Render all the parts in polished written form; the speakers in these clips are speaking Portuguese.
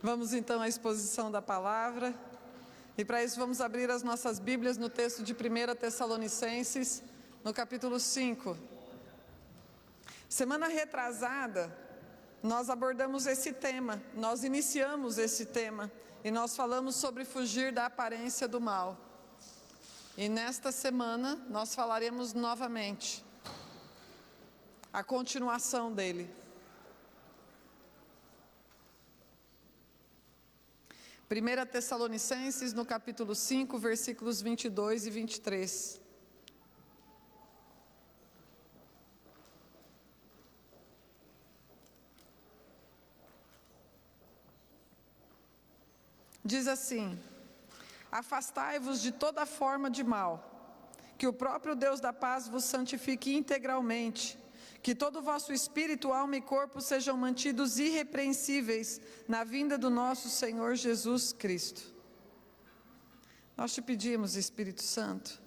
Vamos então à exposição da palavra, e para isso vamos abrir as nossas Bíblias no texto de 1 Tessalonicenses, no capítulo 5. Semana retrasada, nós abordamos esse tema, nós iniciamos esse tema, e nós falamos sobre fugir da aparência do mal. E nesta semana, nós falaremos novamente, a continuação dele. 1 Tessalonicenses, no capítulo 5, versículos 22 e 23. Diz assim: afastai-vos de toda forma de mal, que o próprio Deus da paz vos santifique integralmente, que todo o vosso espírito, alma e corpo sejam mantidos irrepreensíveis na vinda do nosso Senhor Jesus Cristo. Nós te pedimos, Espírito Santo,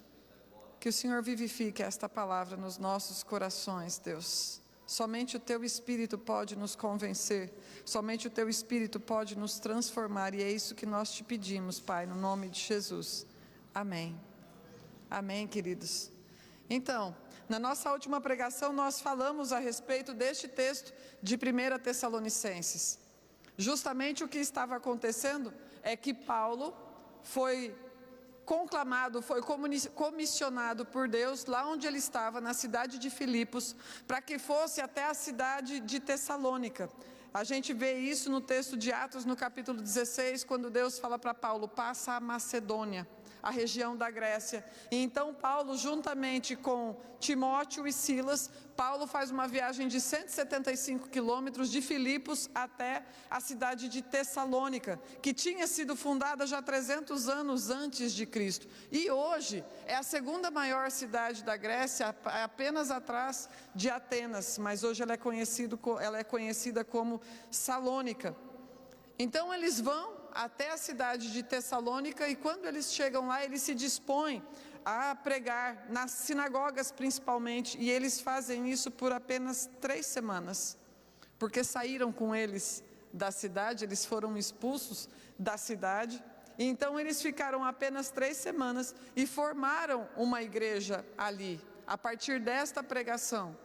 que o Senhor vivifique esta palavra nos nossos corações, Deus. Somente o Teu Espírito pode nos convencer, somente o Teu Espírito pode nos transformar, e é isso que nós te pedimos, Pai, no nome de Jesus. Amém. Amém, queridos. Então, na nossa última pregação, nós falamos a respeito deste texto de 1 Tessalonicenses. Justamente o que estava acontecendo é que Paulo foi conclamado, foi comissionado por Deus, lá onde ele estava, na cidade de Filipos, para que fosse até a cidade de Tessalônica. A gente vê isso no texto de Atos, no capítulo 16, quando Deus fala para Paulo: passa a Macedônia, a região da Grécia. E então Paulo, juntamente com Timóteo e Silas, Paulo faz uma viagem de 175 quilômetros de Filipos até a cidade de Tessalônica, que tinha sido fundada já 300 anos antes de Cristo. E hoje é a segunda maior cidade da Grécia, apenas atrás de Atenas, mas hoje ela é conhecida como Salônica. Então eles vão até a cidade de Tessalônica, e quando eles chegam lá, eles se dispõem a pregar nas sinagogas principalmente, e eles fazem isso por apenas 3 semanas, porque saíram com eles da cidade, eles foram expulsos da cidade, e então eles ficaram apenas 3 semanas e formaram uma igreja ali, a partir desta pregação.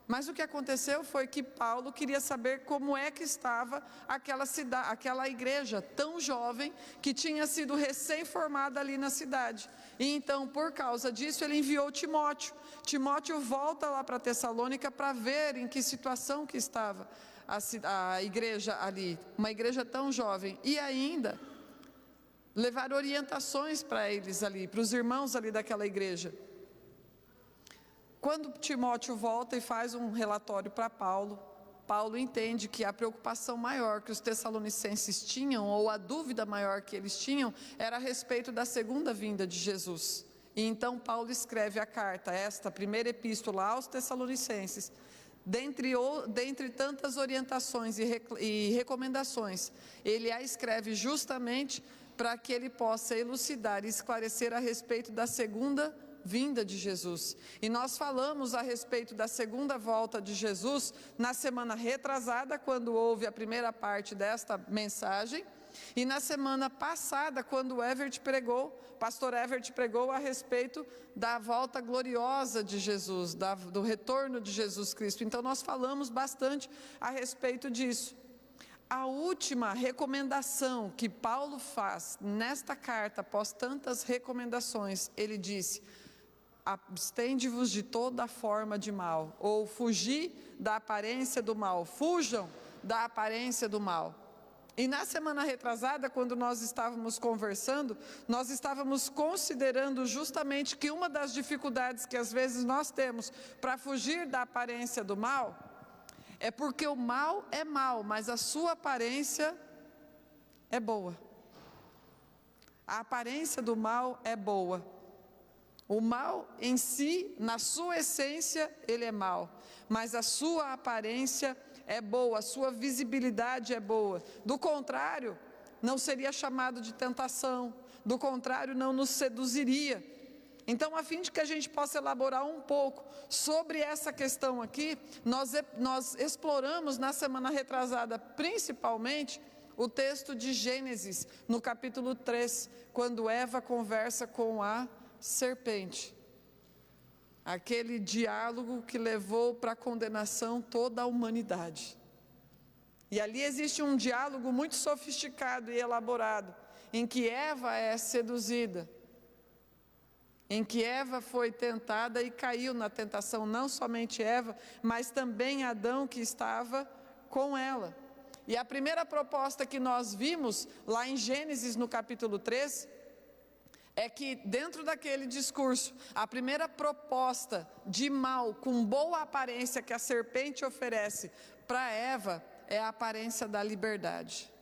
Mas o que aconteceu foi que Paulo queria saber como é que estava aquela igreja tão jovem, que tinha sido recém-formada ali na cidade. E então, por causa disso, ele enviou Timóteo. Timóteo volta lá para Tessalônica para ver em que situação que estava a igreja ali, uma igreja tão jovem, e ainda levar orientações para eles ali, para os irmãos ali daquela igreja. Quando Timóteo volta e faz um relatório para Paulo, Paulo entende que a preocupação maior que os tessalonicenses tinham, ou a dúvida maior que eles tinham, era a respeito da segunda vinda de Jesus. E então Paulo escreve a carta, esta primeira epístola aos Tessalonicenses, dentre tantas orientações e recomendações, ele a escreve justamente para que ele possa elucidar e esclarecer a respeito da segunda vinda de Jesus. E nós falamos a respeito da segunda volta de Jesus na semana retrasada, quando houve a primeira parte desta mensagem, e na semana passada, quando o pastor Evert pregou a respeito da volta gloriosa de Jesus, do retorno de Jesus Cristo. Então nós falamos bastante a respeito disso. A última recomendação que Paulo faz nesta carta, após tantas recomendações, ele disse: abstende-vos de toda forma de mal, ou fugir da aparência do mal, fujam da aparência do mal. E na semana retrasada, quando nós estávamos conversando, nós estávamos considerando justamente que uma das dificuldades que às vezes nós temos para fugir da aparência do mal, é porque o mal é mal, mas a sua aparência é boa. A aparência do mal é boa. O mal em si, na sua essência, ele é mal, mas a sua aparência é boa, a sua visibilidade é boa. Do contrário, não seria chamado de tentação, do contrário, não nos seduziria. Então, a fim de que a gente possa elaborar um pouco sobre essa questão aqui, nós exploramos na semana retrasada, principalmente, o texto de Gênesis, no capítulo 3, quando Eva conversa com a serpente. Aquele diálogo que levou para a condenação toda a humanidade. E ali existe um diálogo muito sofisticado e elaborado, em que Eva é seduzida, em que Eva foi tentada e caiu na tentação, não somente Eva, mas também Adão que estava com ela. E a primeira proposta que nós vimos lá em Gênesis no capítulo 3, é que dentro daquele discurso, a primeira proposta de mal com boa aparência que a serpente oferece para Eva é a aparência da liberdade.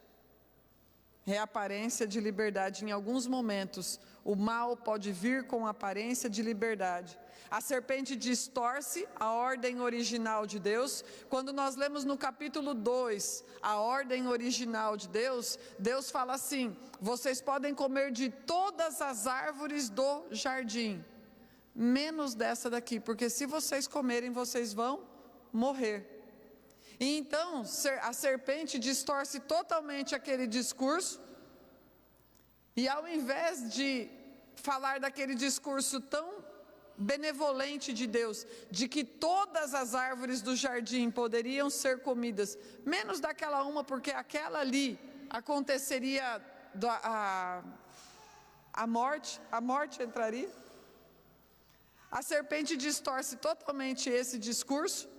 É a aparência de liberdade. Em alguns momentos, o mal pode vir com aparência de liberdade. A serpente distorce a ordem original de Deus. Quando nós lemos no capítulo 2, a ordem original de Deus, Deus fala assim: vocês podem comer de todas as árvores do jardim, menos dessa daqui, porque se vocês comerem, vocês vão morrer. E então a serpente distorce totalmente aquele discurso, e ao invés de falar daquele discurso tão benevolente de Deus, de que todas as árvores do jardim poderiam ser comidas, menos daquela uma, porque aquela ali aconteceria a morte entraria. A serpente distorce totalmente esse discurso.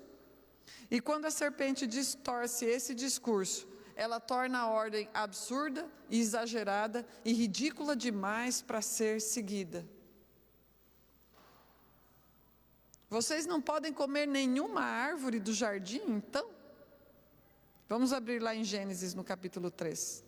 E quando a serpente distorce esse discurso, ela torna a ordem absurda, exagerada e ridícula demais para ser seguida. Vocês não podem comer nenhuma árvore do jardim, então? Vamos abrir lá em Gênesis no capítulo 3.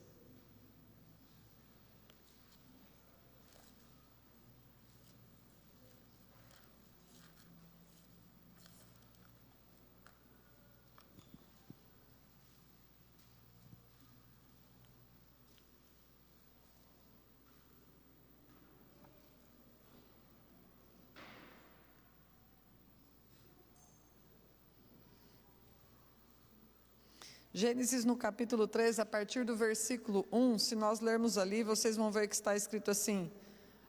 Gênesis no capítulo 3, a partir do versículo 1, se nós lermos ali, vocês vão ver que está escrito assim,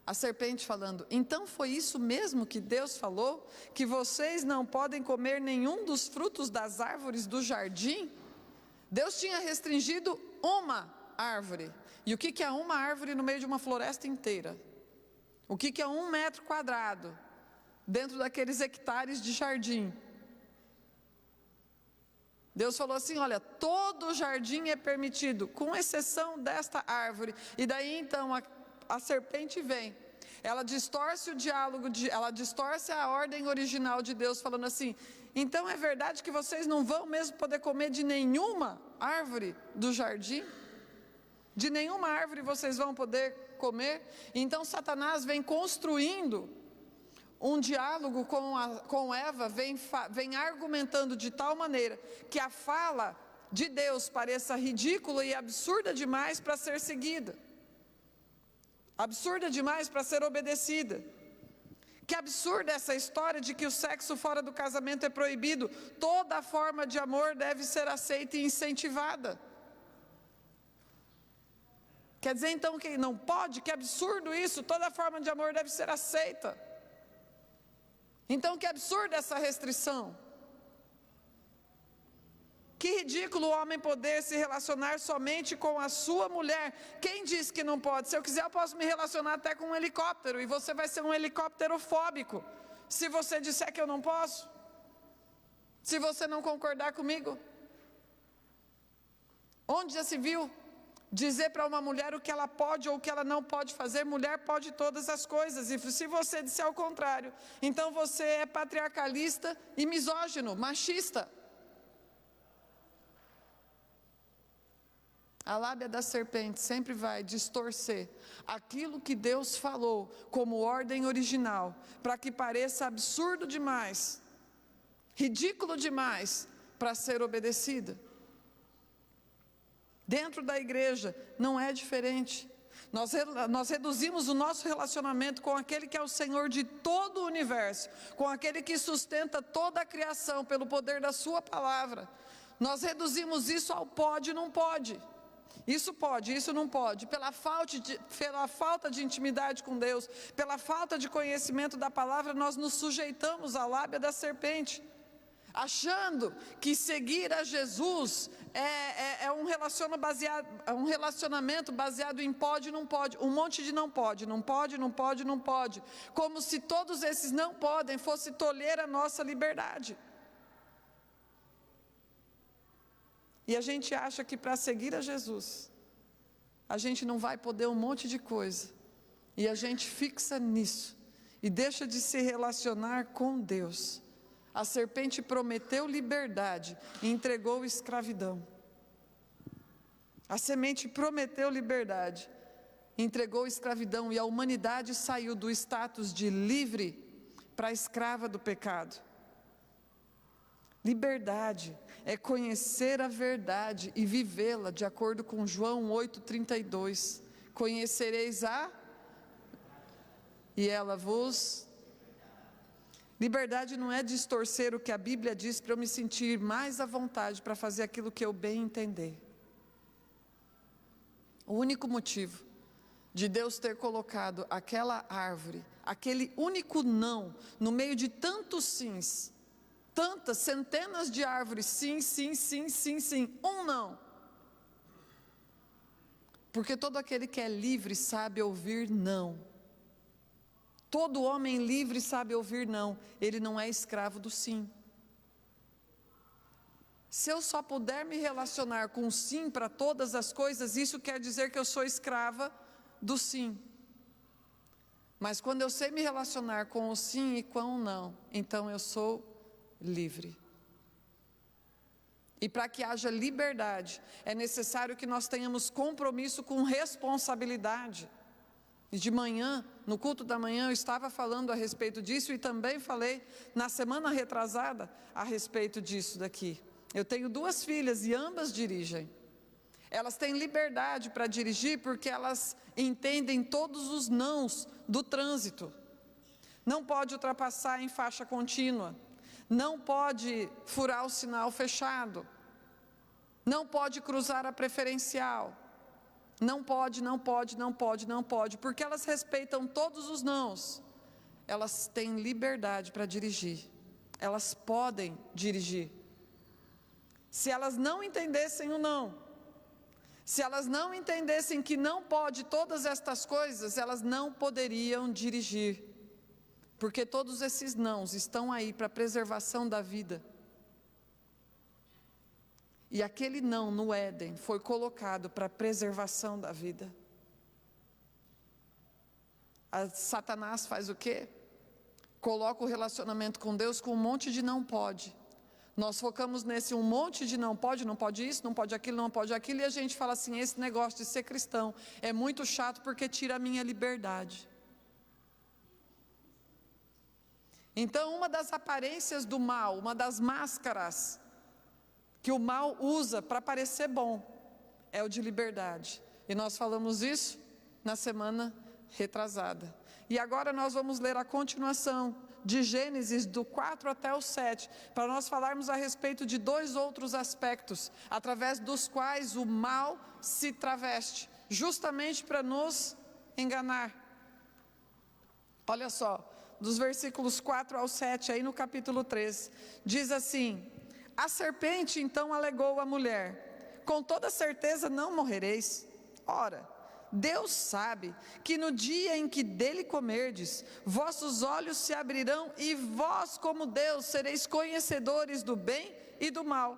a serpente falando: então foi isso mesmo que Deus falou, que vocês não podem comer nenhum dos frutos das árvores do jardim? Deus tinha restringido uma árvore. E o que é uma árvore no meio de uma floresta inteira? O que é 1 metro quadrado dentro daqueles hectares de jardim? Deus falou assim: olha, todo o jardim é permitido, com exceção desta árvore. E daí então a serpente vem, ela distorce o diálogo, ela distorce a ordem original de Deus, falando assim: então é verdade que vocês não vão mesmo poder comer de nenhuma árvore do jardim? De nenhuma árvore vocês vão poder comer? Então Satanás vem construindo um diálogo com Eva, vem argumentando de tal maneira que a fala de Deus pareça ridícula e absurda demais para ser seguida, absurda demais para ser obedecida. Que absurda essa história de que o sexo fora do casamento é proibido, toda forma de amor deve ser aceita e incentivada. Quer dizer então que não pode? Que absurdo isso, toda forma de amor deve ser aceita. Então que absurda essa restrição. Que ridículo o homem poder se relacionar somente com a sua mulher. Quem disse que não pode? Se eu quiser eu posso me relacionar até com um helicóptero, e você vai ser um helicópterofóbico se você disser que eu não posso, se você não concordar comigo. Onde já se viu dizer para uma mulher o que ela pode ou o que ela não pode fazer? Mulher pode todas as coisas, e se você disser o contrário, então você é patriarcalista e misógino, machista. A lábia da serpente sempre vai distorcer aquilo que Deus falou como ordem original, para que pareça absurdo demais, ridículo demais para ser obedecida. Dentro da igreja não é diferente. Nós reduzimos o nosso relacionamento com aquele que é o Senhor de todo o universo, com aquele que sustenta toda a criação pelo poder da sua palavra. Nós reduzimos isso ao pode e não pode. Isso pode, isso não pode. Pela falta de intimidade com Deus, pela falta de conhecimento da palavra, nós nos sujeitamos à lábia da serpente, achando que seguir a Jesus é um relacionamento baseado em pode e não pode, um monte de não pode, não pode, não pode, não pode, como se todos esses não podem fosse tolher a nossa liberdade. E a gente acha que para seguir a Jesus, a gente não vai poder um monte de coisa, e a gente fixa nisso, e deixa de se relacionar com Deus. A serpente prometeu liberdade e entregou escravidão. A semente prometeu liberdade, entregou escravidão, e a humanidade saiu do status de livre para escrava do pecado. Liberdade é conhecer a verdade e vivê-la, de acordo com João 8,32. Conhecereis e ela vos... Liberdade não é distorcer o que a Bíblia diz para eu me sentir mais à vontade para fazer aquilo que eu bem entender. O único motivo de Deus ter colocado aquela árvore, aquele único não, no meio de tantos sims, tantas, centenas de árvores, sim, sim, sim, sim, sim, um não. Porque todo aquele que é livre sabe ouvir não. Todo homem livre sabe ouvir não, ele não é escravo do sim. Se eu só puder me relacionar com o sim para todas as coisas, isso quer dizer que eu sou escrava do sim. Mas quando eu sei me relacionar com o sim e com o não, então eu sou livre. E para que haja liberdade, é necessário que nós tenhamos compromisso com responsabilidade. E de manhã, no culto da manhã, eu estava falando a respeito disso, e também falei na semana retrasada a respeito disso daqui. Eu tenho 2 filhas e ambas dirigem. Elas têm liberdade para dirigir porque elas entendem todos os nãos do trânsito. Não pode ultrapassar em faixa contínua, não pode furar o sinal fechado, não pode cruzar a preferencial. Não pode, não pode, não pode, não pode, porque elas respeitam todos os nãos. Elas têm liberdade para dirigir, elas podem dirigir. Se elas não entendessem o não, se elas não entendessem que não pode todas estas coisas, elas não poderiam dirigir, porque todos esses nãos estão aí para a preservação da vida. E aquele não no Éden foi colocado para a preservação da vida. Satanás faz o quê? Coloca o relacionamento com Deus com um monte de não pode. Nós focamos nesse um monte de não pode isso, não pode aquilo, não pode aquilo, e a gente fala assim, esse negócio de ser cristão é muito chato porque tira a minha liberdade. Então, uma das aparências do mal, uma das máscaras que o mal usa para parecer bom, é o de liberdade. E nós falamos isso na semana retrasada. E agora nós vamos ler a continuação de Gênesis do 4 até o 7, para nós falarmos a respeito de 2 outros aspectos, através dos quais o mal se traveste, justamente para nos enganar. Olha só, dos versículos 4 ao 7, aí no capítulo 3, diz assim: a serpente então alegou à mulher: com toda certeza não morrereis. Ora, Deus sabe que no dia em que dele comerdes, vossos olhos se abrirão e vós, como Deus, sereis conhecedores do bem e do mal.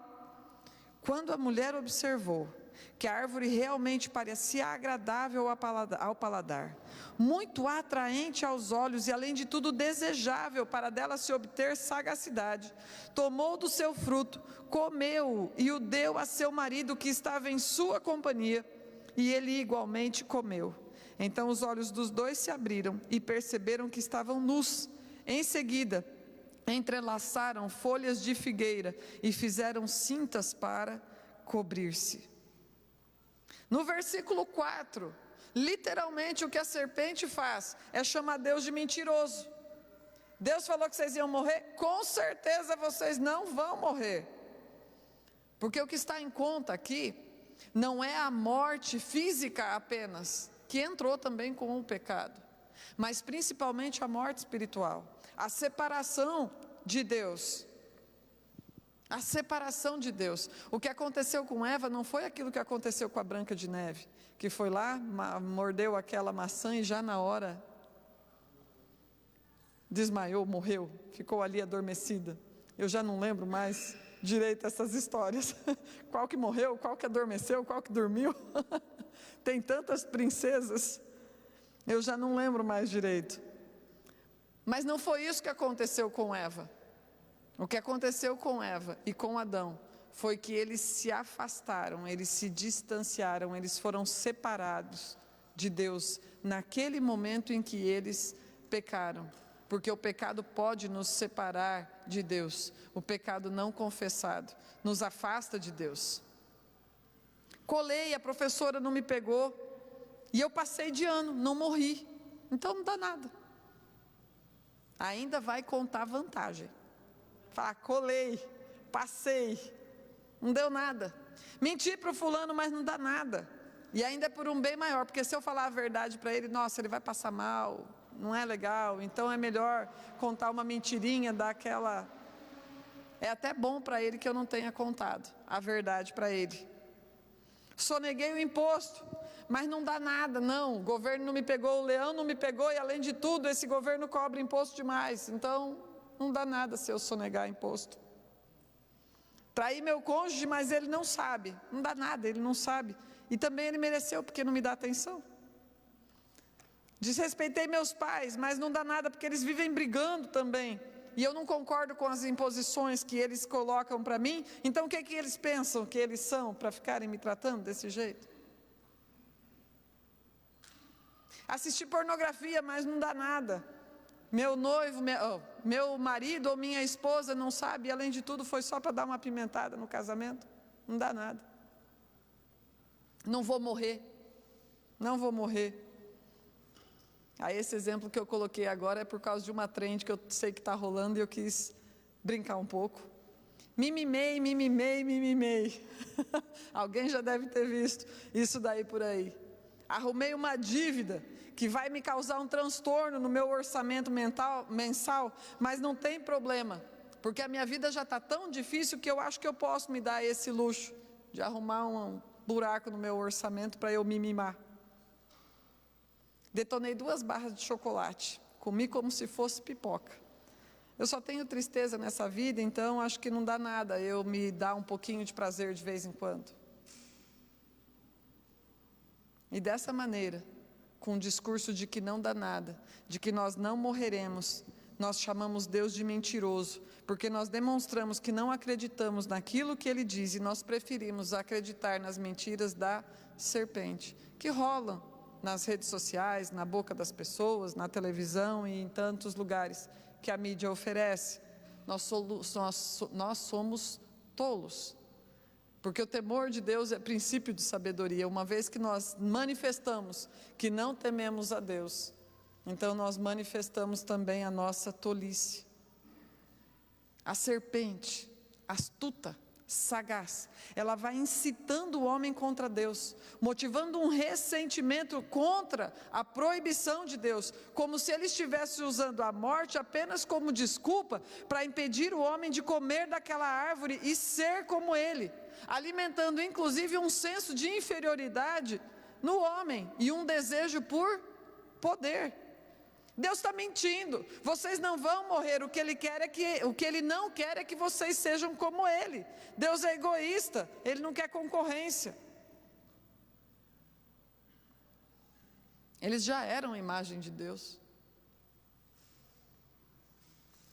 Quando a mulher observou que a árvore realmente parecia agradável ao paladar, muito atraente aos olhos e, além de tudo, desejável para dela se obter sagacidade, tomou do seu fruto, comeu-o e o deu a seu marido que estava em sua companhia, e ele igualmente comeu. Então os olhos dos 2 se abriram e perceberam que estavam nus. Em seguida, entrelaçaram folhas de figueira e fizeram cintas para cobrir-se. No versículo 4, literalmente o que a serpente faz é chamar Deus de mentiroso. Deus falou que vocês iam morrer? Com certeza vocês não vão morrer. Porque o que está em conta aqui não é a morte física apenas, que entrou também com o pecado, mas principalmente a morte espiritual, a separação de Deus. A separação de Deus. O que aconteceu com Eva não foi aquilo que aconteceu com a Branca de Neve, que foi lá, mordeu aquela maçã e já na hora desmaiou, morreu, ficou ali adormecida. Eu já não lembro mais direito essas histórias. Qual que morreu, qual que adormeceu, qual que dormiu. Tem tantas princesas, eu já não lembro mais direito. Mas não foi isso que aconteceu com Eva. O que aconteceu com Eva e com Adão foi que eles se afastaram, eles se distanciaram, eles foram separados de Deus naquele momento em que eles pecaram. Porque o pecado pode nos separar de Deus, o pecado não confessado nos afasta de Deus. Colei, a professora não me pegou e eu passei de ano, não morri, então não dá nada. Ainda vai contar vantagem. Falar, colei, passei, não deu nada. Menti para o fulano, mas não dá nada. E ainda é por um bem maior, porque se eu falar a verdade para ele, nossa, ele vai passar mal, não é legal. Então é melhor contar uma mentirinha daquela. É até bom para ele que eu não tenha contado a verdade para ele. Soneguei o imposto, mas não dá nada, não. O governo não me pegou, o leão não me pegou e além de tudo, esse governo cobra imposto demais. Então não dá nada se eu sonegar imposto. Traí meu cônjuge, mas ele não sabe. Não dá nada, ele não sabe. E também ele mereceu, porque não me dá atenção. Desrespeitei meus pais, mas não dá nada, porque eles vivem brigando também. E eu não concordo com as imposições que eles colocam para mim. Então o que é que eles pensam que eles são para ficarem me tratando desse jeito? Assisti pornografia, mas não dá nada. Meu noivo, meu marido ou minha esposa não sabe, e além de tudo foi só para dar uma apimentada no casamento. Não dá nada. Não vou morrer. Não vou morrer. Aí esse exemplo que eu coloquei agora é por causa de uma trend que eu sei que está rolando e eu quis brincar um pouco. Mimimei. Alguém já deve ter visto isso daí por aí. Arrumei uma dívida que vai me causar um transtorno no meu orçamento mensal, mas não tem problema, porque a minha vida já está tão difícil que eu acho que eu posso me dar esse luxo de arrumar um buraco no meu orçamento para eu me mimar. Detonei 2 barras de chocolate, comi como se fosse pipoca. Eu só tenho tristeza nessa vida, então acho que não dá nada eu me dar um pouquinho de prazer de vez em quando. E dessa maneira, com o discurso de que não dá nada, de que nós não morreremos, nós chamamos Deus de mentiroso, porque nós demonstramos que não acreditamos naquilo que Ele diz e nós preferimos acreditar nas mentiras da serpente, que rolam nas redes sociais, na boca das pessoas, na televisão e em tantos lugares que a mídia oferece. Nós somos tolos. Porque o temor de Deus é princípio de sabedoria. Uma vez que nós manifestamos que não tememos a Deus, então nós manifestamos também a nossa tolice. A serpente, astuta, sagaz, ela vai incitando o homem contra Deus, motivando um ressentimento contra a proibição de Deus, como se ele estivesse usando a morte apenas como desculpa para impedir o homem de comer daquela árvore e ser como ele, alimentando inclusive um senso de inferioridade no homem e um desejo por poder. Deus está mentindo, vocês não vão morrer, o que Ele não quer é que vocês sejam como Ele. Deus é egoísta, Ele não quer concorrência. Eles já eram a imagem de Deus.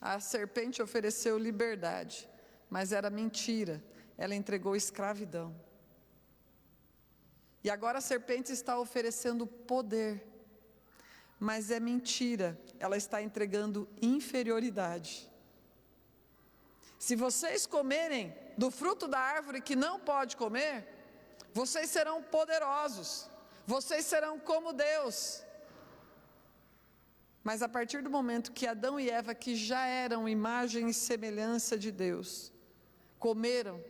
A serpente ofereceu liberdade, mas era mentira, ela entregou escravidão. E agora a serpente está oferecendo poder, mas é mentira, ela está entregando inferioridade. Se vocês comerem do fruto da árvore que não pode comer, vocês serão poderosos, vocês serão como Deus. Mas a partir do momento que Adão e Eva, que já eram imagem e semelhança de Deus, comeram,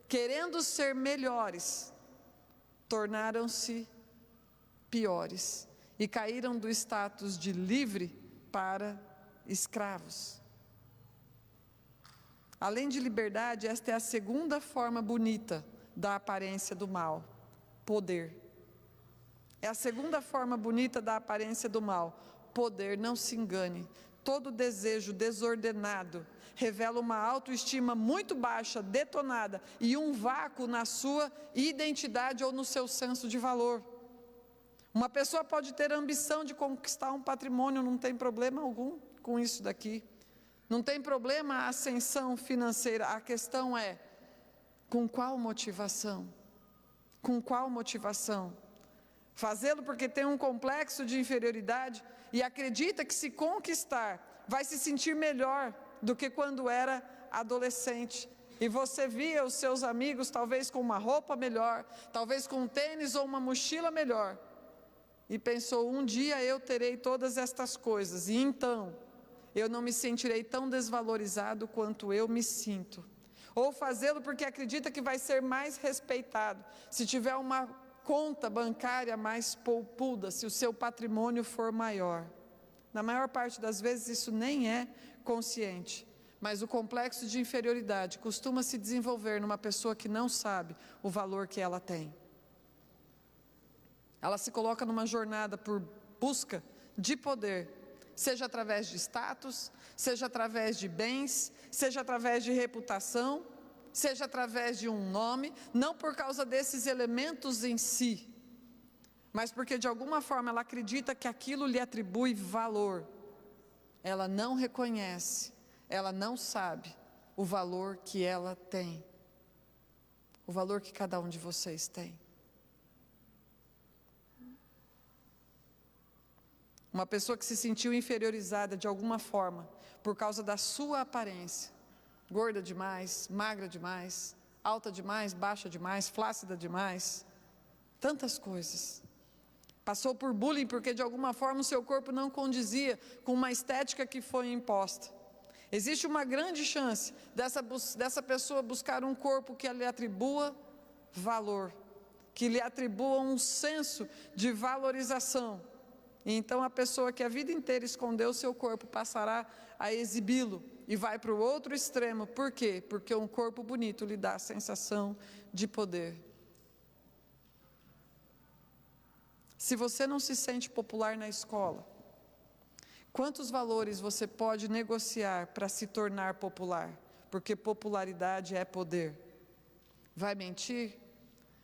querendo ser melhores, tornaram-se piores e caíram do status de livre para escravos. Além de liberdade, esta é a segunda forma bonita da aparência do mal: poder. É a segunda forma bonita da aparência do mal: poder. Não se engane, todo desejo desordenado revela uma autoestima muito baixa, detonada, e um vácuo na sua identidade ou no seu senso de valor. Uma pessoa pode ter a ambição de conquistar um patrimônio, não tem problema algum com isso daqui. Não tem problema a ascensão financeira. A questão é, com qual motivação? Com qual motivação? Fazê-lo porque tem um complexo de inferioridade e acredita que, se conquistar, vai se sentir melhor do que quando era adolescente. E você via os seus amigos talvez com uma roupa melhor, talvez com um tênis ou uma mochila melhor, e pensou: um dia eu terei todas estas coisas, e então eu não me sentirei tão desvalorizado quanto eu me sinto. Ou fazê-lo porque acredita que vai ser mais respeitado se tiver uma conta bancária mais poupuda, se o seu patrimônio for maior. Na maior parte das vezes isso nem é consciente, mas o complexo de inferioridade costuma se desenvolver numa pessoa que não sabe o valor que ela tem. Ela se coloca numa jornada por busca de poder, seja através de status, seja através de bens, seja através de reputação, seja através de um nome, não por causa desses elementos em si, mas porque de alguma forma ela acredita que aquilo lhe atribui valor. Ela não reconhece, ela não sabe o valor que ela tem, o valor que cada um de vocês tem. Uma pessoa que se sentiu inferiorizada de alguma forma por causa da sua aparência, gorda demais, magra demais, alta demais, baixa demais, flácida demais, tantas coisas. Passou por bullying porque de alguma forma o seu corpo não condizia com uma estética que foi imposta. Existe uma grande chance dessa pessoa buscar um corpo que lhe atribua valor, que lhe atribua um senso de valorização. E então a pessoa que a vida inteira escondeu o seu corpo passará a exibi-lo e vai para o outro extremo. Por quê? Porque um corpo bonito lhe dá a sensação de poder. Se você não se sente popular na escola, quantos valores você pode negociar para se tornar popular? Porque popularidade é poder. Vai mentir?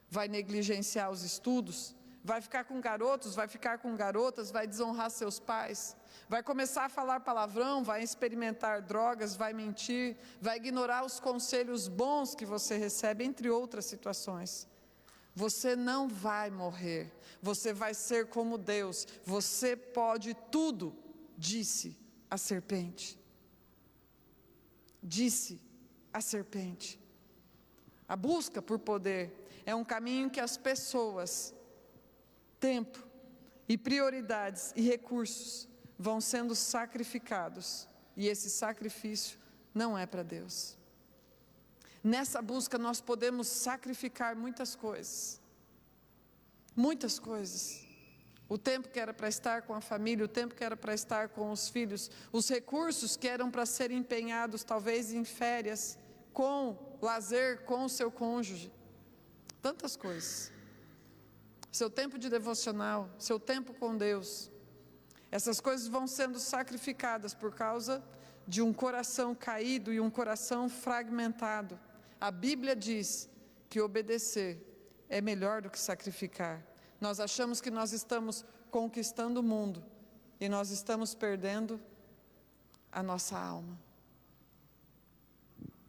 Vai negligenciar os estudos? Vai ficar com garotos, vai ficar com garotas, vai desonrar seus pais, vai começar a falar palavrão, vai experimentar drogas, vai mentir, vai ignorar os conselhos bons que você recebe, entre outras situações. Você não vai morrer, você vai ser como Deus, você pode tudo, disse a serpente. Disse a serpente. A busca por poder é um caminho que as pessoas, tempo e prioridades e recursos vão sendo sacrificados, e esse sacrifício não é para Deus. Nessa busca nós podemos sacrificar muitas coisas, o tempo que era para estar com a família, o tempo que era para estar com os filhos, os recursos que eram para ser empenhados talvez em férias, com lazer, com o seu cônjuge, tantas coisas. Seu tempo de devocional, seu tempo com Deus, essas coisas vão sendo sacrificadas por causa de um coração caído e um coração fragmentado. A Bíblia diz que obedecer é melhor do que sacrificar. Nós achamos que nós estamos conquistando o mundo e nós estamos perdendo a nossa alma.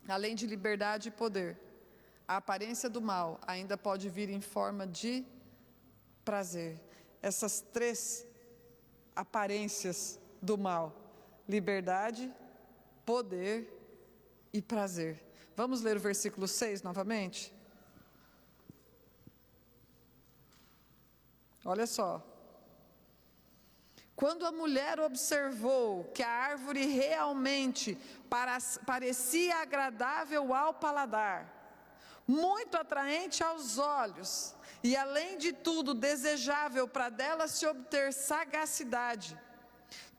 Além de liberdade e poder, a aparência do mal ainda pode vir em forma de prazer. Essas três aparências do mal: liberdade, poder e prazer. Vamos ler o versículo 6 novamente? Olha só. Quando a mulher observou que a árvore realmente parecia agradável ao paladar, muito atraente aos olhos, e além de tudo desejável para dela se obter sagacidade.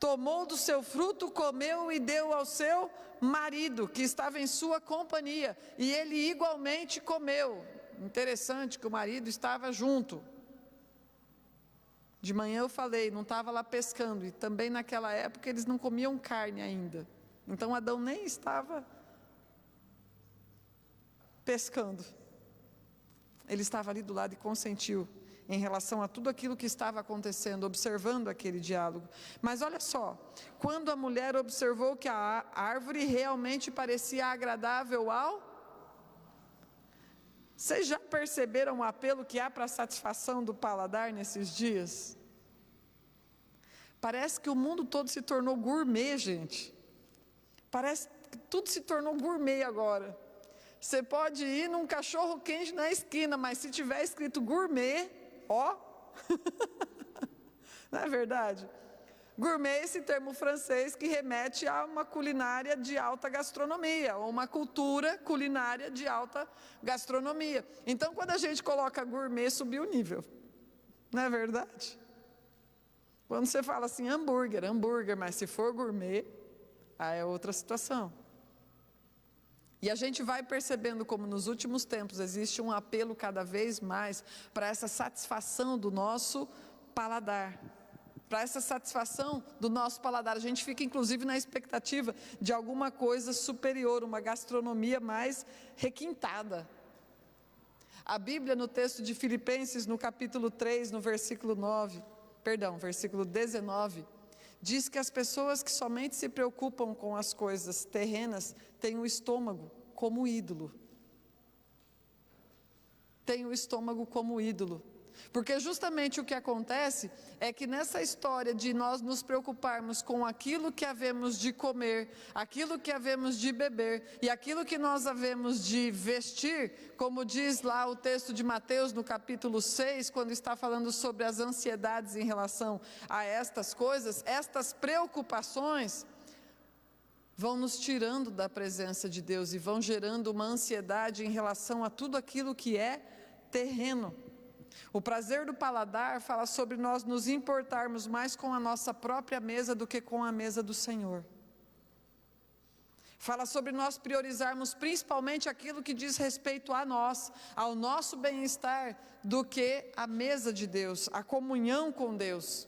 Tomou do seu fruto, comeu e deu ao seu marido, que estava em sua companhia, e ele igualmente comeu. Interessante que o marido estava junto. De manhã eu falei, não estava lá pescando, e também naquela época eles não comiam carne ainda. Então Adão nem estava pescando. Ele estava ali do lado e consentiu em relação a tudo aquilo que estava acontecendo, observando aquele diálogo. Mas olha só, quando a mulher observou que a árvore realmente parecia agradável ao... Vocês já perceberam o apelo que há para a satisfação do paladar nesses dias? Parece que o mundo todo se tornou gourmet, gente. Parece que tudo se tornou gourmet agora. Você pode ir num cachorro quente na esquina, mas se tiver escrito gourmet, ó, não é verdade? Gourmet é esse termo francês que remete a uma culinária de alta gastronomia, ou uma cultura culinária de alta gastronomia. Então, quando a gente coloca gourmet, subiu o nível, não é verdade? Quando você fala assim, hambúrguer, mas se for gourmet, aí é outra situação. E a gente vai percebendo como nos últimos tempos existe um apelo cada vez mais para essa satisfação do nosso paladar. Para essa satisfação do nosso paladar. A gente fica inclusive na expectativa de alguma coisa superior, uma gastronomia mais requintada. A Bíblia no texto de Filipenses, no capítulo 3, no versículo 19, diz que as pessoas que somente se preocupam com as coisas terrenas têm o estômago como ídolo. Tem o estômago como ídolo. Porque justamente o que acontece é que nessa história de nós nos preocuparmos com aquilo que havemos de comer, aquilo que havemos de beber e aquilo que nós havemos de vestir, como diz lá o texto de Mateus no capítulo 6, quando está falando sobre as ansiedades em relação a estas coisas, estas preocupações vão nos tirando da presença de Deus e vão gerando uma ansiedade em relação a tudo aquilo que é terreno. O prazer do paladar fala sobre nós nos importarmos mais com a nossa própria mesa do que com a mesa do Senhor. Fala sobre nós priorizarmos principalmente aquilo que diz respeito a nós, ao nosso bem-estar, do que a mesa de Deus, a comunhão com Deus.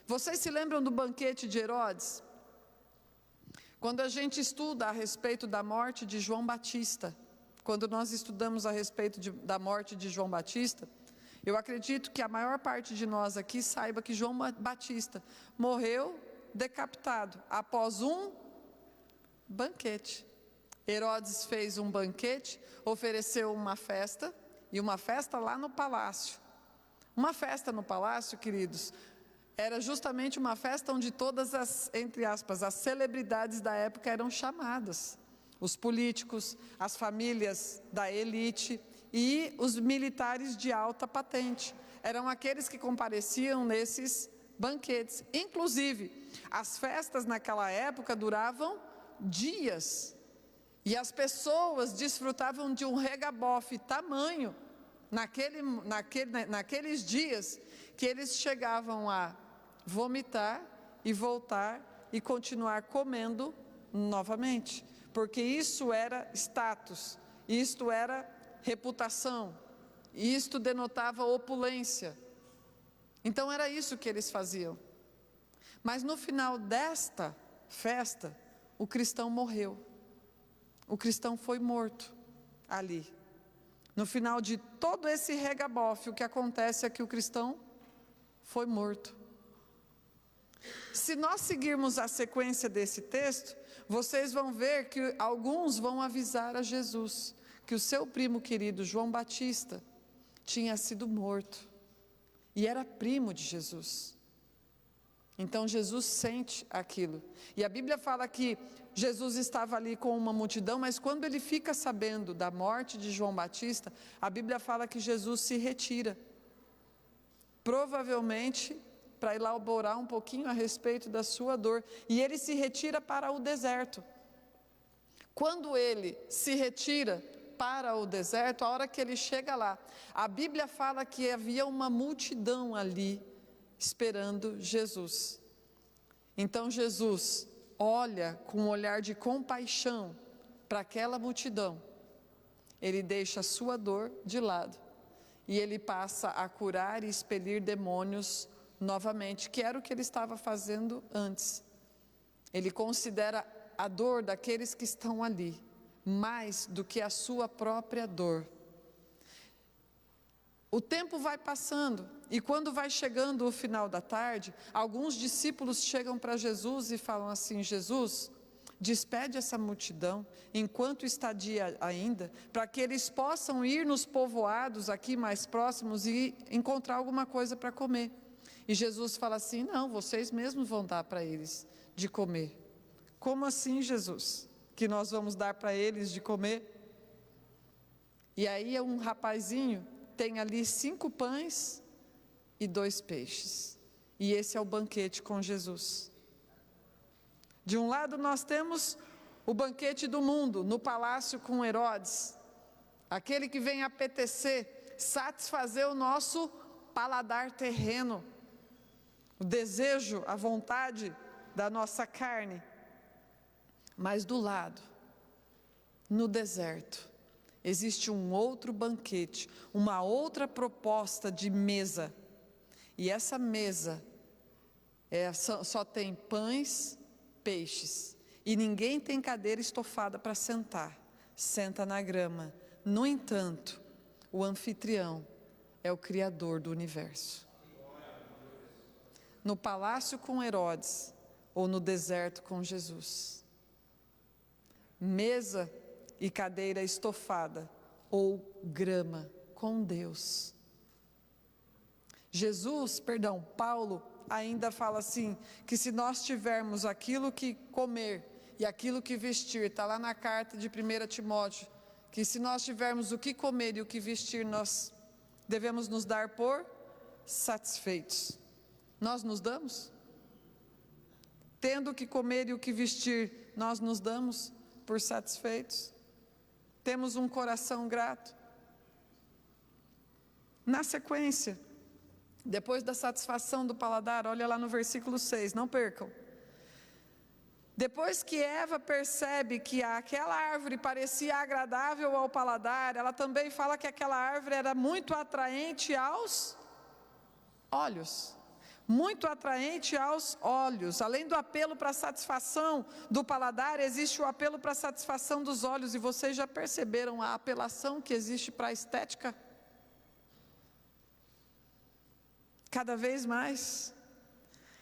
Vocês se lembram do banquete de Herodes? Quando a gente estuda a respeito da morte de João Batista, quando nós estudamos a respeito da morte de João Batista, eu acredito que a maior parte de nós aqui saiba que João Batista morreu decapitado após um banquete. Herodes fez um banquete, ofereceu uma festa, e uma festa lá no palácio. Uma festa no palácio, queridos, era justamente uma festa onde todas as, entre aspas, as celebridades da época eram chamadas. Os políticos, as famílias da elite e os militares de alta patente. Eram aqueles que compareciam nesses banquetes. Inclusive, as festas naquela época duravam dias. E as pessoas desfrutavam de um regabofe tamanho naqueles dias que eles chegavam a vomitar e voltar e continuar comendo novamente. Porque isso era status, isto era reputação, isto denotava opulência. Então era isso que eles faziam. Mas no final desta festa, o cristão morreu. O cristão foi morto ali. No final de todo esse regabofe, o que acontece é que o cristão foi morto. Se nós seguirmos a sequência desse texto, vocês vão ver que alguns vão avisar a Jesus que o seu primo querido João Batista tinha sido morto e era primo de Jesus. Então Jesus sente aquilo. E a Bíblia fala que Jesus estava ali com uma multidão, mas quando ele fica sabendo da morte de João Batista, a Bíblia fala que Jesus se retira. Provavelmente para elaborar um pouquinho a respeito da sua dor. E ele se retira para o deserto. Quando ele se retira para o deserto, a hora que ele chega lá, a Bíblia fala que havia uma multidão ali esperando Jesus. Então Jesus olha com um olhar de compaixão para aquela multidão. Ele deixa a sua dor de lado e ele passa a curar e expelir demônios novamente, que era o que ele estava fazendo antes. Ele considera a dor daqueles que estão ali mais do que a sua própria dor. O tempo vai passando e quando vai chegando o final da tarde, alguns discípulos chegam para Jesus e falam assim: Jesus, despede essa multidão enquanto está dia ainda, para que eles possam ir nos povoados aqui mais próximos e encontrar alguma coisa para comer. E Jesus fala assim: não, vocês mesmos vão dar para eles de comer. Como assim, Jesus? Que nós vamos dar para eles de comer? E aí um rapazinho tem ali 5 pães e 2 peixes. E esse é o banquete com Jesus. De um lado nós temos o banquete do mundo, no palácio com Herodes. Aquele que vem apetecer, satisfazer o nosso paladar terreno. O desejo, a vontade da nossa carne. Mas do lado, no deserto, existe um outro banquete, uma outra proposta de mesa. E essa mesa só tem pães, peixes. E ninguém tem cadeira estofada para sentar. Senta na grama. No entanto, o anfitrião é o Criador do universo. No palácio com Herodes ou no deserto com Jesus. Mesa e cadeira estofada ou grama com Deus. Paulo ainda fala assim, que se nós tivermos aquilo que comer e aquilo que vestir, está lá na carta de 1 Timóteo, que se nós tivermos o que comer e o que vestir, nós devemos nos dar por satisfeitos. Nós nos damos? Tendo o que comer e o que vestir, nós nos damos por satisfeitos? Temos um coração grato? Na sequência, depois da satisfação do paladar, olha lá no versículo 6, não percam. Depois que Eva percebe que aquela árvore parecia agradável ao paladar, ela também fala que aquela árvore era muito atraente aos olhos. Muito atraente aos olhos. Além do apelo para a satisfação do paladar, existe o apelo para a satisfação dos olhos. E vocês já perceberam a apelação que existe para a estética? Cada vez mais.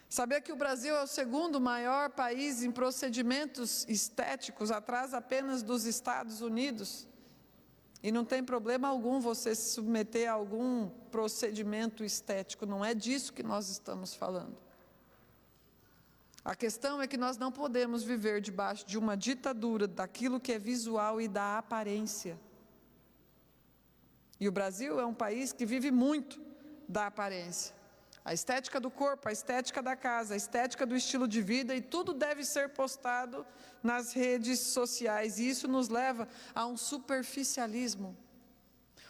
Saber que o Brasil é o segundo maior país em procedimentos estéticos, atrás apenas dos Estados Unidos. E não tem problema algum você se submeter a algum procedimento estético, não é disso que nós estamos falando. A questão é que nós não podemos viver debaixo de uma ditadura daquilo que é visual e da aparência. E o Brasil é um país que vive muito da aparência. A estética do corpo, a estética da casa, a estética do estilo de vida, e tudo deve ser postado nas redes sociais. E isso nos leva a um superficialismo,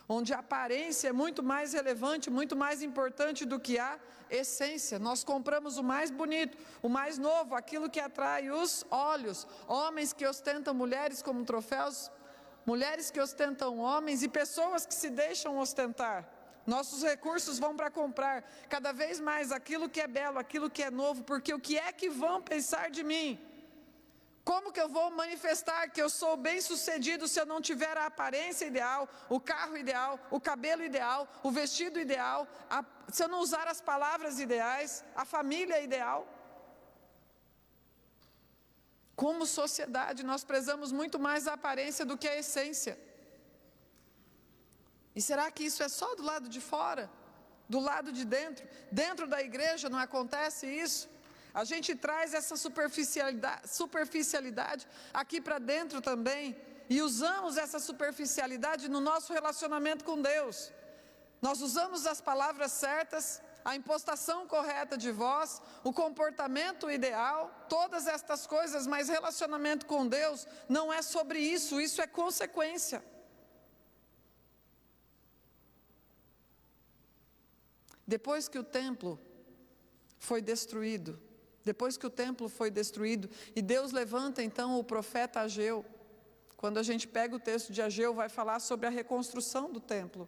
onde a aparência é muito mais relevante, muito mais importante do que a essência. Nós compramos o mais bonito, o mais novo, aquilo que atrai os olhos. Homens que ostentam mulheres como troféus, mulheres que ostentam homens e pessoas que se deixam ostentar. Nossos recursos vão para comprar cada vez mais aquilo que é belo, aquilo que é novo, porque o que é que vão pensar de mim? Como que eu vou manifestar que eu sou bem-sucedido se eu não tiver a aparência ideal, o carro ideal, o cabelo ideal, o vestido ideal, se eu não usar as palavras ideais, a família ideal? Como sociedade, nós prezamos muito mais a aparência do que a essência. E será que isso é só do lado de fora? Do lado de dentro? Dentro da igreja não acontece isso? A gente traz essa superficialidade aqui para dentro também, e usamos essa superficialidade no nosso relacionamento com Deus. Nós usamos as palavras certas, a impostação correta de voz, o comportamento ideal, todas estas coisas, mas relacionamento com Deus não é sobre isso, isso é consequência. Depois que o templo foi destruído, e Deus levanta então o profeta Ageu. Quando a gente pega o texto de Ageu, vai falar sobre a reconstrução do templo.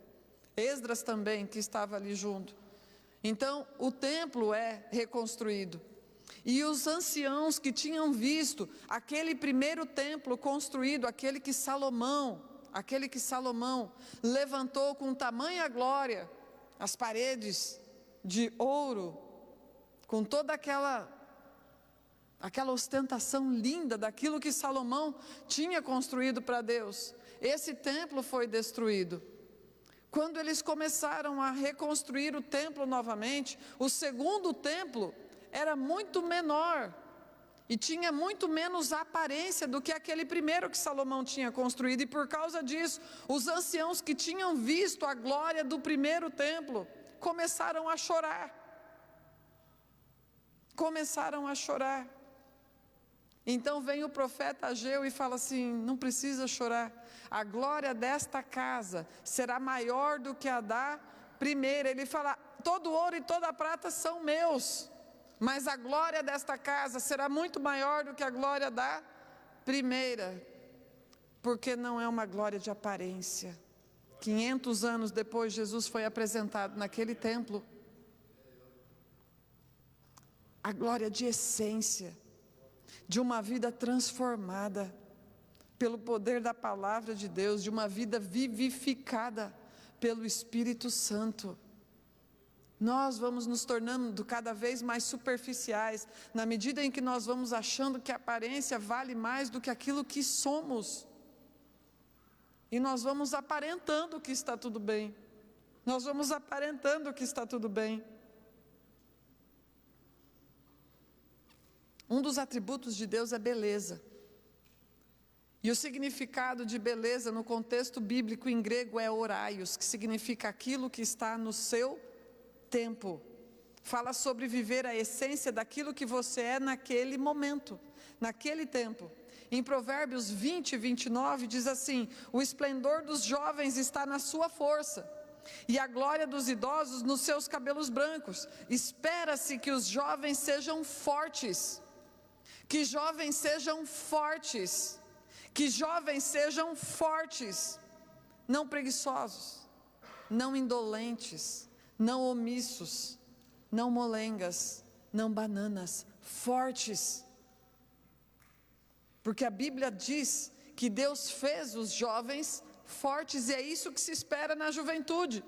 Esdras também, que estava ali junto. Então, o templo é reconstruído. E os anciãos que tinham visto aquele primeiro templo construído, aquele que Salomão levantou com tamanha glória, as paredes de ouro, com toda aquela ostentação linda daquilo que Salomão tinha construído para Deus. Esse templo foi destruído. Quando eles começaram a reconstruir o templo novamente, o segundo templo era muito menor e tinha muito menos aparência do que aquele primeiro que Salomão tinha construído. E por causa disso, os anciãos que tinham visto a glória do primeiro templo começaram a chorar. Então vem o profeta Ageu e fala assim: não precisa chorar, a glória desta casa será maior do que a da primeira. Ele fala: todo ouro e toda a prata são meus, mas a glória desta casa será muito maior do que a glória da primeira, porque não é uma glória de aparência. 500 anos depois, Jesus foi apresentado naquele templo, a glória de essência, de uma vida transformada pelo poder da palavra de Deus, de uma vida vivificada pelo Espírito Santo. Nós vamos nos tornando cada vez mais superficiais, na medida em que nós vamos achando que a aparência vale mais do que aquilo que somos. E nós vamos aparentando que está tudo bem. Um dos atributos de Deus é beleza. E o significado de beleza no contexto bíblico em grego é oraios, que significa aquilo que está no seu tempo. Fala sobre viver a essência daquilo que você é naquele momento, naquele tempo. Em Provérbios 20, 29 diz assim: o esplendor dos jovens está na sua força, e a glória dos idosos nos seus cabelos brancos. Espera-se que os jovens sejam fortes, que jovens sejam fortes, não preguiçosos, não indolentes, não omissos, não molengas, não bananas, fortes. Porque a Bíblia diz que Deus fez os jovens fortes, e é isso que se espera na juventude.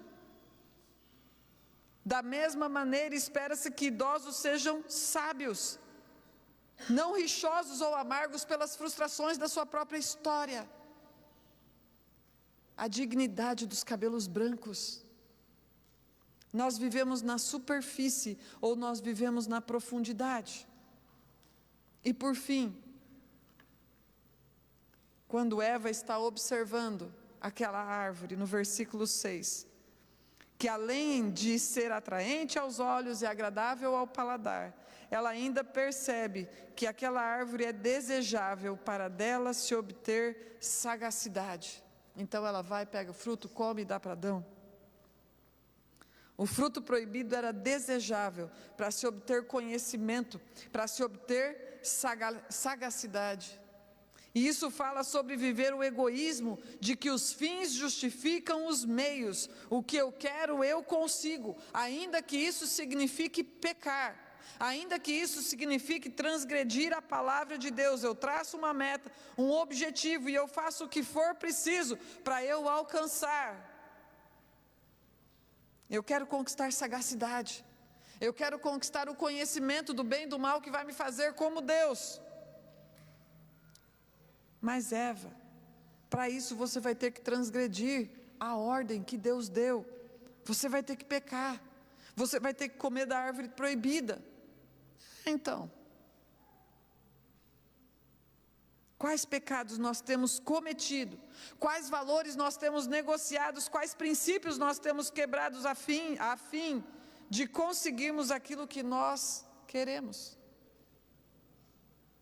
Da mesma maneira, espera-se que idosos sejam sábios, não rixosos ou amargos pelas frustrações da sua própria história. A dignidade dos cabelos brancos. Nós vivemos na superfície ou nós vivemos na profundidade? E por fim, quando Eva está observando aquela árvore, no versículo 6, que além de ser atraente aos olhos e agradável ao paladar, ela ainda percebe que aquela árvore é desejável para dela se obter sagacidade. Então ela vai, pega o fruto, come e dá para Adão. O fruto proibido era desejável para se obter conhecimento, para se obter sagacidade. E isso fala sobre viver o egoísmo de que os fins justificam os meios. O que eu quero, eu consigo, ainda que isso signifique pecar, ainda que isso signifique transgredir a palavra de Deus. Eu traço uma meta, um objetivo, e eu faço o que for preciso para eu alcançar. Eu quero conquistar sagacidade, eu quero conquistar o conhecimento do bem e do mal que vai me fazer como Deus. Mas Eva, para isso você vai ter que transgredir a ordem que Deus deu. Você vai ter que pecar. Você vai ter que comer da árvore proibida. Então, quais pecados nós temos cometido? Quais valores nós temos negociados? Quais princípios nós temos quebrados a fim de conseguirmos aquilo que nós queremos?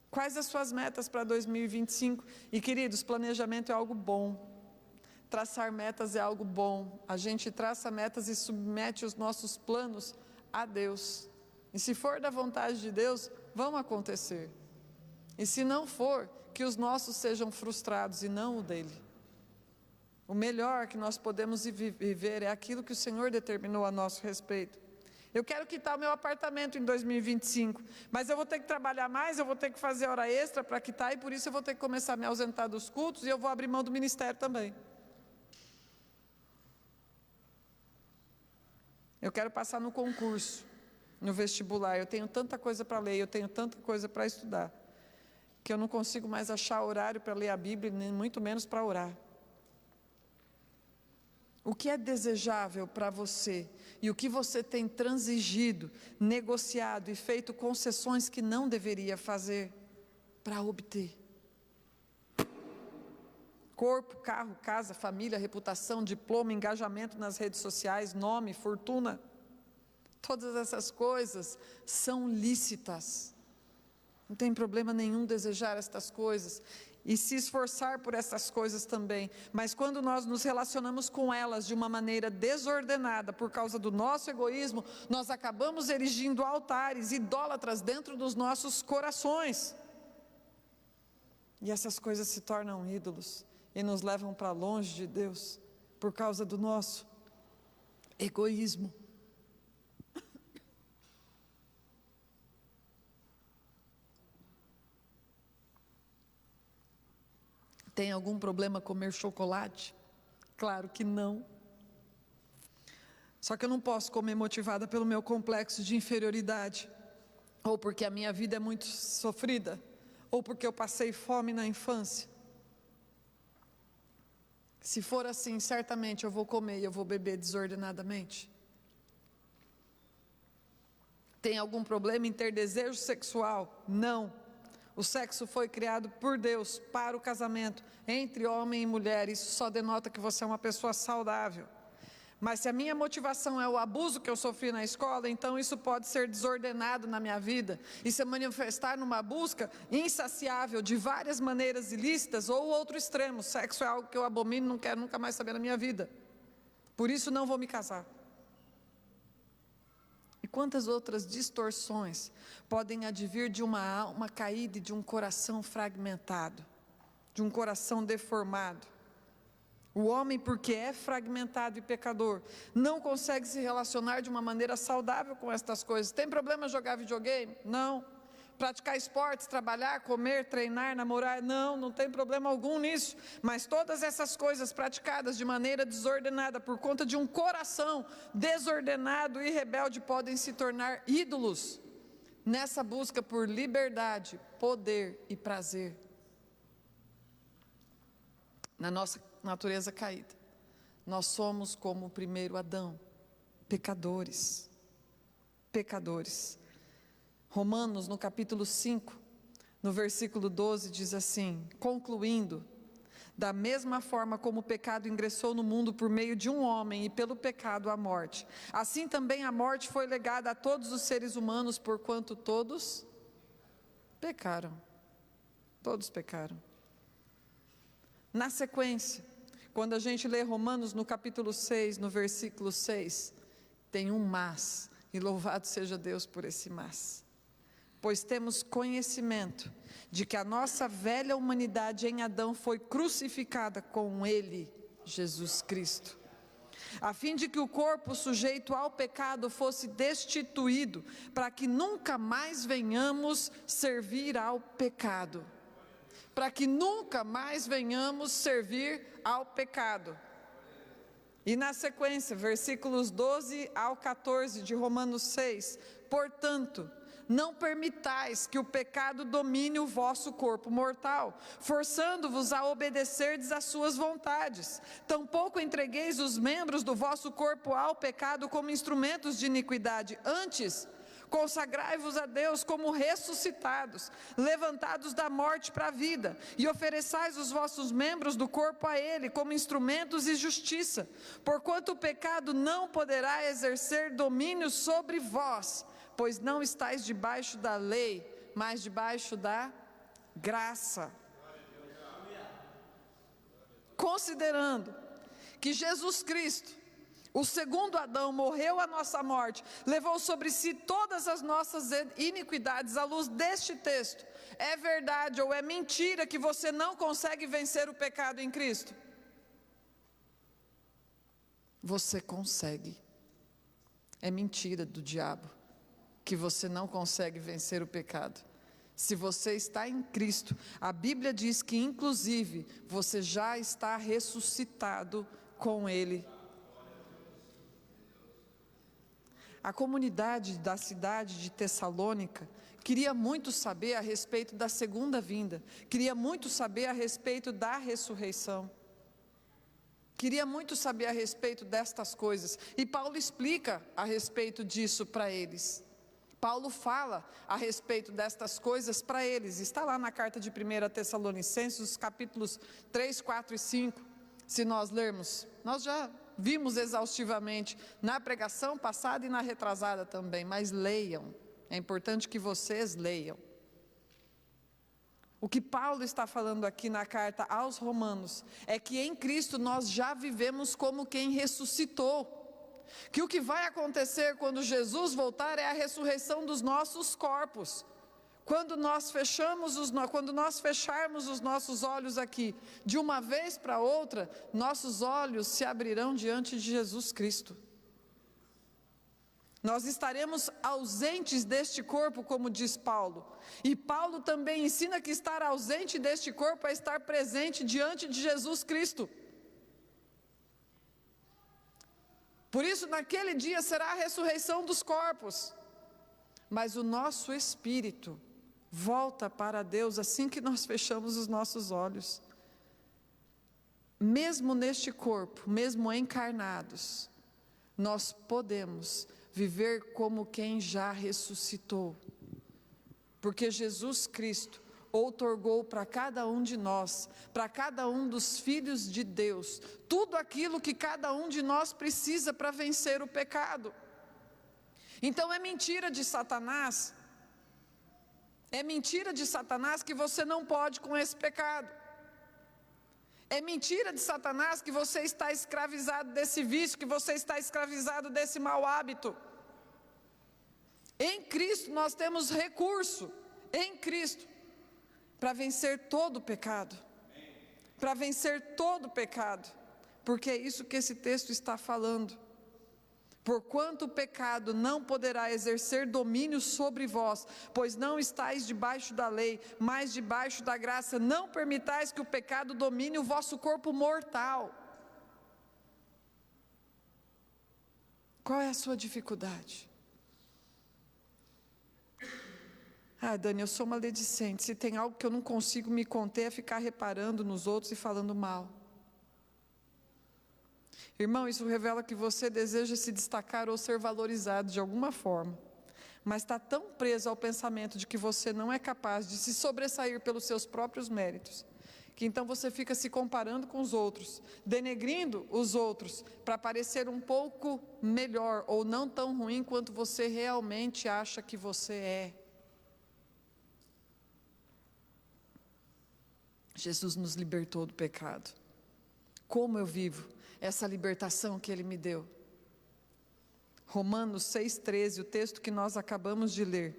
Quais as suas metas para 2025? E queridos, planejamento é algo bom. Traçar metas é algo bom. A gente traça metas e submete os nossos planos a Deus. E se for da vontade de Deus, vão acontecer. E se não for, que os nossos sejam frustrados e não o dele. O melhor que nós podemos viver é aquilo que o Senhor determinou a nosso respeito. Eu quero quitar o meu apartamento em 2025, mas eu vou ter que trabalhar mais, eu vou ter que fazer hora extra para quitar, e por isso eu vou ter que começar a me ausentar dos cultos, e eu vou abrir mão do ministério também. Eu quero passar no concurso, no vestibular, eu tenho tanta coisa para ler, eu tenho tanta coisa para estudar, que eu não consigo mais achar horário para ler a Bíblia, nem muito menos para orar. O que é desejável para você e o que você tem transigido, negociado e feito concessões que não deveria fazer para obter? Corpo, carro, casa, família, reputação, diploma, engajamento nas redes sociais, nome, fortuna. Todas essas coisas são lícitas. Não tem problema nenhum desejar estas coisas e se esforçar por essas coisas também, mas quando nós nos relacionamos com elas de uma maneira desordenada, por causa do nosso egoísmo, nós acabamos erigindo altares idólatras dentro dos nossos corações, e essas coisas se tornam ídolos, e nos levam para longe de Deus, por causa do nosso egoísmo. Tem algum problema comer chocolate? Claro que não. Só que eu não posso comer motivada pelo meu complexo de inferioridade, ou porque a minha vida é muito sofrida, ou porque eu passei fome na infância. Se for assim, certamente eu vou comer e eu vou beber desordenadamente. Tem algum problema em ter desejo sexual? Não. O sexo foi criado por Deus para o casamento entre homem e mulher. Isso só denota que você é uma pessoa saudável. Mas se a minha motivação é o abuso que eu sofri na escola, então isso pode ser desordenado na minha vida e se manifestar numa busca insaciável de várias maneiras ilícitas, ou outro extremo: sexo é algo que eu abomino, não quero nunca mais saber na minha vida, por isso não vou me casar. E quantas outras distorções podem advir de uma alma caída e de um coração fragmentado, de um coração deformado. O homem, porque é fragmentado e pecador, não consegue se relacionar de uma maneira saudável com estas coisas. Tem problema jogar videogame? Não. Praticar esportes, trabalhar, comer, treinar, namorar? Não, não tem problema algum nisso. Mas todas essas coisas praticadas de maneira desordenada, por conta de um coração desordenado e rebelde, podem se tornar ídolos nessa busca por liberdade, poder e prazer. Na nossa natureza caída, nós somos como o primeiro Adão, pecadores. Romanos, no capítulo 5, no versículo 12, diz assim: concluindo, da mesma forma como o pecado ingressou no mundo por meio de um homem, e pelo pecado a morte, assim também a morte foi legada a todos os seres humanos, porquanto todos pecaram. Todos pecaram. Na sequência, quando a gente lê Romanos no capítulo 6, no versículo 6, tem um mas, e louvado seja Deus por esse mas. Pois temos conhecimento de que a nossa velha humanidade em Adão foi crucificada com ele, Jesus Cristo, a fim de que o corpo sujeito ao pecado fosse destituído, para que nunca mais venhamos servir ao pecado. Para que nunca mais venhamos servir ao pecado. E na sequência, versículos 12 ao 14 de Romanos 6, portanto, não permitais que o pecado domine o vosso corpo mortal, forçando-vos a obedecerdes às suas vontades. Tampouco entregueis os membros do vosso corpo ao pecado como instrumentos de iniquidade. Antes, consagrai-vos a Deus como ressuscitados, levantados da morte para a vida, e ofereçais os vossos membros do corpo a Ele como instrumentos de justiça, porquanto o pecado não poderá exercer domínio sobre vós, pois não estáis debaixo da lei, mas debaixo da graça. Considerando que Jesus Cristo, o segundo Adão, morreu a nossa morte, levou sobre si todas as nossas iniquidades, à luz deste texto, é verdade ou é mentira que você não consegue vencer o pecado em Cristo? Você consegue. É mentira do diabo que você não consegue vencer o pecado. Se você está em Cristo, a Bíblia diz que inclusive você já está ressuscitado com Ele. A comunidade da cidade de Tessalônica queria muito saber a respeito da segunda vinda, queria muito saber a respeito da ressurreição, queria muito saber a respeito destas coisas, e Paulo explica a respeito disso para eles. Paulo fala a respeito destas coisas para eles, está lá na carta de 1 Tessalonicenses, os capítulos 3, 4 e 5, se nós lermos, nós já vimos exaustivamente na pregação passada e na retrasada também, mas leiam, é importante que vocês leiam. O que Paulo está falando aqui na carta aos Romanos, é que em Cristo nós já vivemos como quem ressuscitou, que o que vai acontecer quando Jesus voltar é a ressurreição dos nossos corpos. Quando nós fecharmos os nossos olhos aqui, de uma vez para outra, nossos olhos se abrirão diante de Jesus Cristo. Nós estaremos ausentes deste corpo, como diz Paulo. E Paulo também ensina que estar ausente deste corpo é estar presente diante de Jesus Cristo. Por isso, naquele dia será a ressurreição dos corpos. Mas o nosso espírito volta para Deus assim que nós fechamos os nossos olhos. Mesmo neste corpo, mesmo encarnados, nós podemos viver como quem já ressuscitou. Porque Jesus Cristo outorgou para cada um de nós, para cada um dos filhos de Deus, tudo aquilo que cada um de nós precisa para vencer o pecado. Então é mentira de Satanás, que você não pode com esse pecado. É mentira de Satanás que você está escravizado desse vício, que você está escravizado desse mau hábito. Em Cristo nós temos recurso, em Cristo, para vencer todo o pecado, porque é isso que esse texto está falando. Porquanto o pecado não poderá exercer domínio sobre vós, pois não estáis debaixo da lei, mas debaixo da graça, não permitais que o pecado domine o vosso corpo mortal. Qual é a sua dificuldade? Dani, eu sou maledicente, se tem algo que eu não consigo me conter é ficar reparando nos outros e falando mal. Irmão, isso revela que você deseja se destacar ou ser valorizado de alguma forma, mas está tão preso ao pensamento de que você não é capaz de se sobressair pelos seus próprios méritos, que então você fica se comparando com os outros, denegrindo os outros, para parecer um pouco melhor ou não tão ruim quanto você realmente acha que você é. Jesus nos libertou do pecado. Como eu vivo essa libertação que Ele me deu? Romanos 6,13, o texto que nós acabamos de ler.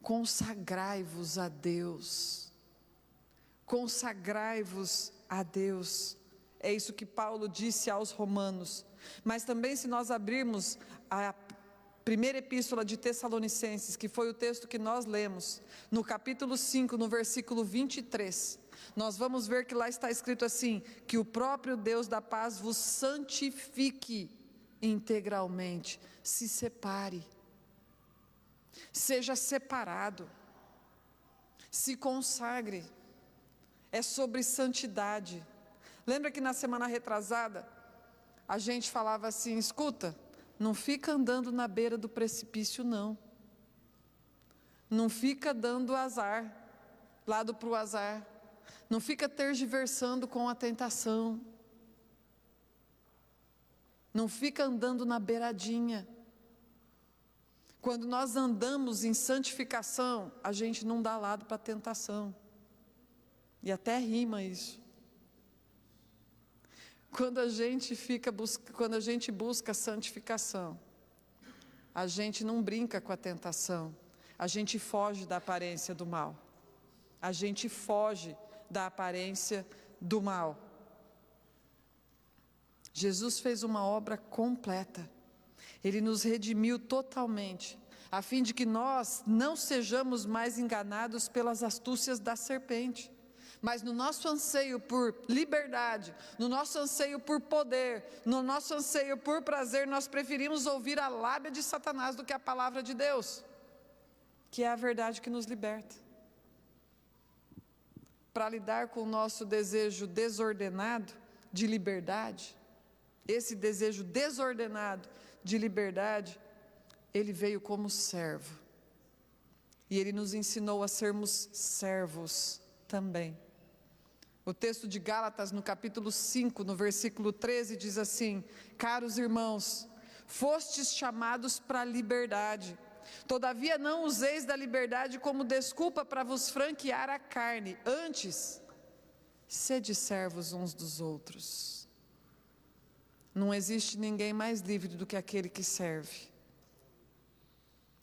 Consagrai-vos a Deus. Consagrai-vos a Deus. É isso que Paulo disse aos romanos. Mas também, se nós abrirmos a primeira epístola de Tessalonicenses, que foi o texto que nós lemos, no capítulo 5, no versículo 23, nós vamos ver que lá está escrito assim, que o próprio Deus da paz vos santifique integralmente, se separe, seja separado, se consagre, é sobre santidade. Lembra que na semana retrasada, a gente falava assim, escuta, não fica andando na beira do precipício não, não fica dando azar, lado para o azar, não fica tergiversando com a tentação, não fica andando na beiradinha. Quando nós andamos em santificação, a gente não dá lado para a tentação, e até rima isso. quando a gente busca santificação, a gente não brinca com a tentação, a gente foge da aparência do mal. A gente foge da aparência do mal. Jesus fez uma obra completa. Ele nos redimiu totalmente, a fim de que nós não sejamos mais enganados pelas astúcias da serpente. Mas no nosso anseio por liberdade, no nosso anseio por poder, no nosso anseio por prazer, nós preferimos ouvir a lábia de Satanás do que a palavra de Deus, que é a verdade que nos liberta. Para lidar com o nosso desejo desordenado de liberdade, esse desejo desordenado de liberdade, ele veio como servo. E ele nos ensinou a sermos servos também. O texto de Gálatas, no capítulo 5, no versículo 13, diz assim: caros irmãos, fostes chamados para a liberdade. Todavia não useis da liberdade como desculpa para vos franquear a carne. Antes, sede servos uns dos outros. Não existe ninguém mais livre do que aquele que serve.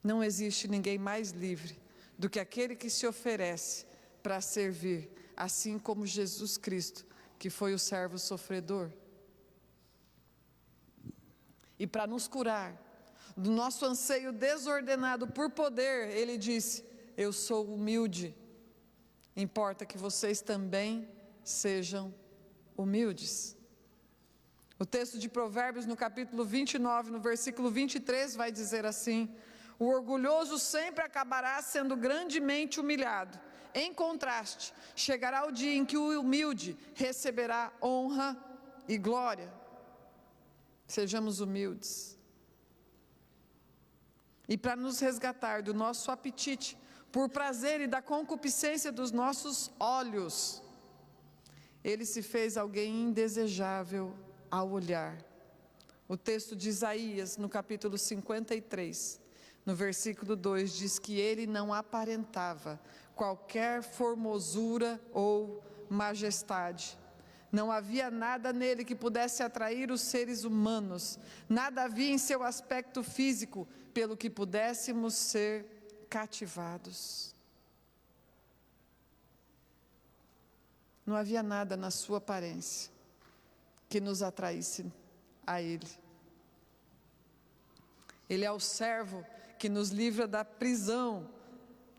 Não existe ninguém mais livre do que aquele que se oferece para servir, assim como Jesus Cristo, que foi o servo sofredor. E para nos curar do nosso anseio desordenado por poder, ele disse: eu sou humilde, importa que vocês também sejam humildes. O texto de Provérbios, no capítulo 29, no versículo 23, vai dizer assim: o orgulhoso sempre acabará sendo grandemente humilhado. Em contraste, chegará o dia em que o humilde receberá honra e glória. Sejamos humildes. E para nos resgatar do nosso apetite por prazer e da concupiscência dos nossos olhos, ele se fez alguém indesejável ao olhar. O texto de Isaías, no capítulo 53, no versículo 2, diz que ele não aparentava qualquer formosura ou majestade. Não havia nada nele que pudesse atrair os seres humanos, nada havia em seu aspecto físico pelo que pudéssemos ser cativados. Não havia nada na sua aparência que nos atraísse a ele. Ele é o servo que nos livra da prisão,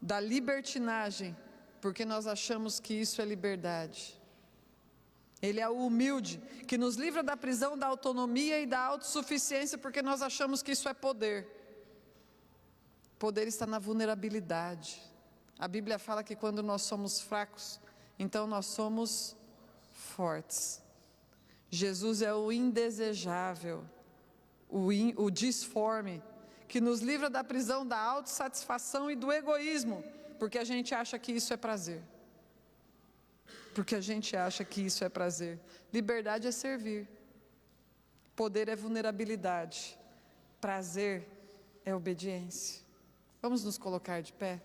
da libertinagem, porque nós achamos que isso é liberdade. Ele é o humilde, que nos livra da prisão da autonomia e da autossuficiência, porque nós achamos que isso é poder. Poder está na vulnerabilidade. A Bíblia fala que quando nós somos fracos, então nós somos fortes. Jesus é o indesejável, o disforme, que nos livra da prisão da autossatisfação e do egoísmo, porque a gente acha que isso é prazer. Porque a gente acha que isso é prazer. Liberdade é servir. Poder é vulnerabilidade. Prazer é obediência. Vamos nos colocar de pé?